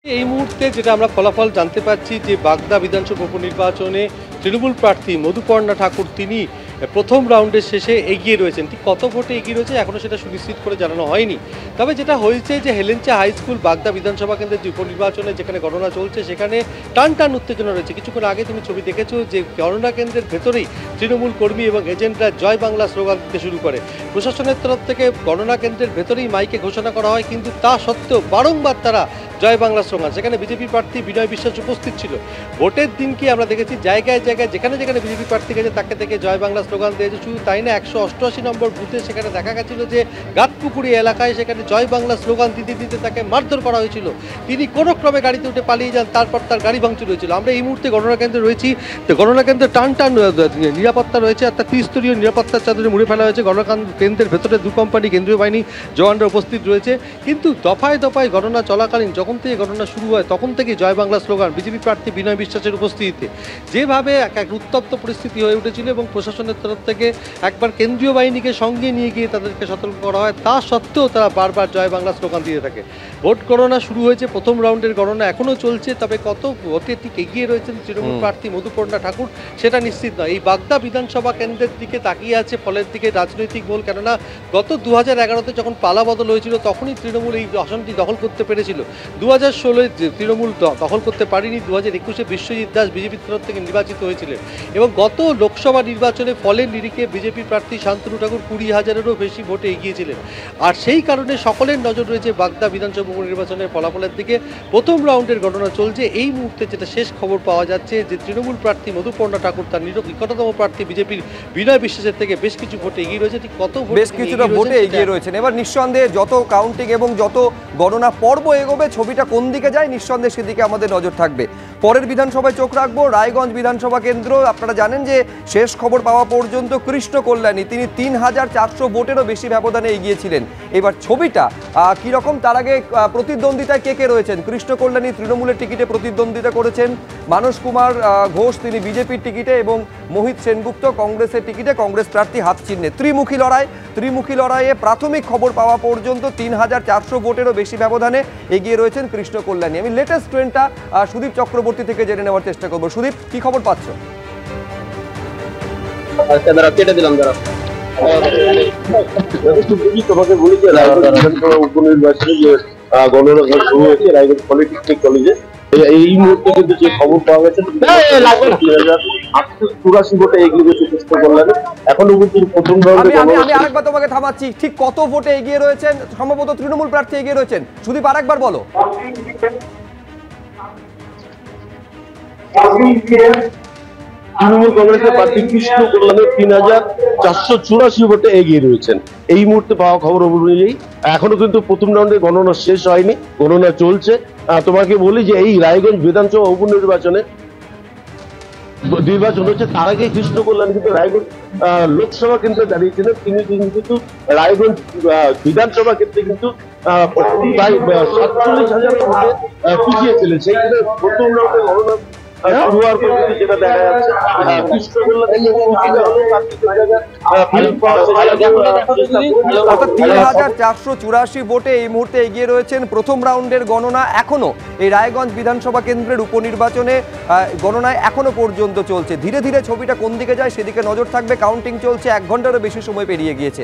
এই মুহূর্তে যেটা আমরা ফলাফল জানতে পারছি যে বাগদা বিধানসভা উপনির্বাচনে তৃণমূল প্রার্থী মধুপর্ণা ঠাকুর তিনি প্রথম রাউন্ডের শেষে এগিয়ে রয়েছেন। ঠিক কত ভোটে এগিয়ে রয়েছে এখনও সেটা সুনিশ্চিত করে জানানো হয়নি। তবে যেটা হয়েছে যে হেলেঞ্চা হাই স্কুল বাগদা বিধানসভা কেন্দ্রের যে উপনির্বাচনে যেখানে গণনা চলছে সেখানে টান টান উত্তেজনা রয়েছে। কিছুক্ষণ আগে তুমি ছবি দেখেছো যে গণনা কেন্দ্রের ভেতরেই তৃণমূল কর্মী এবং এজেন্টরা জয় বাংলা স্লোগান দিতে শুরু করে। প্রশাসনের তরফ থেকে গণনা কেন্দ্রের ভেতরেই মাইকে ঘোষণা করা হয়, কিন্তু তা সত্ত্বেও বারংবার তারা জয় বাংলা স্লোগান। সেখানে বিজেপি প্রার্থী বিনয় বিশ্বাস উপস্থিত ছিল। ভোটের দিনকে আমরা দেখেছি জায়গায় জায়গায় যেখানে যেখানে বিজেপি প্রার্থী গেছে তাকে থেকে জয় বাংলা স্লোগান দিয়েছে। শুধু তাই না, 188 নম্বর বুথে সেখানে দেখা গেছিল যে গাতপুকুরি এলাকায় সেখানে জয় বাংলা স্লোগান দিতে দিতে তাকে মারধর করা হয়েছিল। তিনি কোনো ক্রমে গাড়িতে উঠে পালিয়ে যান, তারপর তার গাড়ি ভাঙচুর হয়েছিল। আমরা এই মুহূর্তে গণনা কেন্দ্রে রয়েছি। তো গণনা কেন্দ্রে টান টান নিরাপত্তা রয়েছে, অর্থাৎ ত্রিস্তরীয় নিরাপত্তার চাদরে মুড়ে ফেলা হয়েছে। গণনা কেন্দ্রের ভেতরে দু কোম্পানি কেন্দ্রীয় বাহিনী জওয়ানরা উপস্থিত রয়েছে। কিন্তু দফায় দফায় গণনা চলাকালীন যখন থেকে গণনা শুরু হয় তখন থেকেই জয় বাংলা স্লোগান বিজেপি প্রার্থী বিনয় বিশ্বাসের উপস্থিতিতে যেভাবে এক উত্তপ্ত পরিস্থিতি হয়ে উঠেছিল এবং প্রশাসনের তরফ থেকে একবার কেন্দ্রীয় বাহিনীকে সঙ্গে নিয়ে গিয়ে তাদেরকে সতর্ক করা হয়, তা সত্ত্বেও তারা বারবার জয় বাংলা স্লোগান দিয়ে থাকে। ভোট গণনা শুরু হয়েছে, প্রথম রাউন্ডের গণনা এখনও চলছে। তবে কত ভোটে ঠিক এগিয়ে রয়েছেন তৃণমূল প্রার্থী মধুপর্ণা ঠাকুর সেটা নিশ্চিত নয়। এই বাগদা বিধানসভা কেন্দ্রের দিকে তাকিয়ে আছে ফলের দিকে রাজনৈতিক মহল, কেননা গত 2011-তে যখন পালা বদল হয়েছিল তখনই তৃণমূল এই আসনটি দখল করতে পেরেছিল। 2016-এ তৃণমূল দখল করতে পারেনি। 2021-এ বিশ্বজিৎ দাস বিজেপির তরফ থেকে নির্বাচিত হয়েছিলেন এবং গত লোকসভা নির্বাচনে ফলের নিরিখে বিজেপি প্রার্থী শান্তনু ঠাকুর 20,000-এরও বেশি ভোটে এগিয়েছিলেন। আর সেই কারণে সকলের নজর রয়েছে বাগদা বিধানসভা উপনির্বাচনের ফলাফলের দিকে। প্রথম রাউন্ডের গণনা চলছে। এই মুহূর্তে যেটা শেষ খবর পাওয়া যাচ্ছে যে তৃণমূল প্রার্থী মধুপর্ণা ঠাকুর তার নিকটতম প্রার্থী বিজেপির বিনয় বিশ্বাসের থেকে বেশ কিছু ভোটে এগিয়ে রয়েছে। ঠিক কত ভোট? বেশ কিছুটা ভোটে এগিয়ে রয়েছেন। এবার নিঃসন্দেহে যত কাউন্টিং এবং যত গণনা পর্ব এগোবে ছবিটা কোন দিকে যায় নিঃসন্দেহে সেদিকে আমাদের নজর থাকবে। পরের বিধানসভায় চোখ রাখবো রায়গঞ্জ বিধানসভা কেন্দ্র। আপনারা জানেন যে শেষ খবর পাওয়া পর্যন্ত কৃষ্ণ কল্যাণী তিনি 3,400 ভোটেরও বেশি ব্যবধানে এগিয়েছিলেন। এবার ছবিটা কীরকম, তার আগে প্রতিদ্বন্দ্বিতায় কে কে রয়েছেন? কৃষ্ণ কল্যাণী তৃণমূলের টিকিটে প্রতিদ্বন্দ্বিতা করেছেন, মানস কুমার ঘোষ তিনি বিজেপির টিকিটে এবং মোহিত সেনগুপ্ত কংগ্রেসের টিকিটে, কংগ্রেস প্রার্থী হাত চিহ্নে। ত্রিমুখী লড়াইয়ে প্রাথমিক খবর পাওয়া পর্যন্ত 3,400 ভোটেরও বেশি ব্যবধানে এগিয়ে রয়েছেন কৃষ্ণ কল্যাণী। আমি লেটেস্ট ট্রেন্ডটা সুদীপ চক্রবর্তী থেকে জেনে নেওয়ার চেষ্টা করবো। সুদীপ, কি খবর পাচ্ছ? তোমাকে বলেছি উপনির্বাচনে যে গণনা শুরু হয়েছে রায়গঞ্জ পলিটেকনিক কলেজে। এই মুহূর্তে কিন্তু যে খবর পাওয়া গেছে 3,884 ভোটে এগিয়ে গেছে কৃষ্ণ কল্যাণী। এখনো কিন্তু প্রথম রাউন্ডে আমি আরেকবার তোমাকে থামাচ্ছি, ঠিক কত ভোটে এগিয়ে রয়েছেন? সম্ভবত তৃণমূল প্রার্থী এগিয়ে রয়েছেন। সুদীপ, আরেকবার বলো। তৃণমূল কংগ্রেসের প্রার্থী কৃষ্ণ কল্যাণী 3,484 ভোটে এগিয়ে রয়েছেন। এই মুহূর্তে পাওয়া খবর অনুযায়ী এখনো কিন্তু প্রথম রাউন্ডে গণনা শেষ হয়নি, গণনা চলছে। তোমাকে বলি যে এই রায়গঞ্জ বিধানসভা উপনির্বাচনে নির্বাচন হচ্ছে, তার আগে কৃষ্ণ কল্যাণী কিন্তু রায়গঞ্জ লোকসভা কেন্দ্রে দাঁড়িয়েছিলেন। তিনি কিন্তু রায়গঞ্জ বিধানসভা ক্ষেত্রে কিন্তু প্রায় 47,000 ভোটে পিছিয়েছিলেন। সেই ক্ষেত্রে প্রথম রাউন্ডে গণনা শুরু হওয়ার পর যেটা দেখা যাচ্ছে কৃষ্ণ কল্যাণী 3,484 ভোটে এই মুহূর্তে এগিয়ে রয়েছেন। প্রথম রাউন্ডের গণনা এখনো এই রায়গঞ্জ বিধানসভা কেন্দ্রের উপনির্বাচনে গণনায় এখনো পর্যন্ত চলছে। ধীরে ধীরে ছবিটা কোন দিকে যায় সেদিকে নজর থাকবে। কাউন্টিং চলছে, 1 ঘন্টারও বেশি সময় পেরিয়ে গিয়েছে।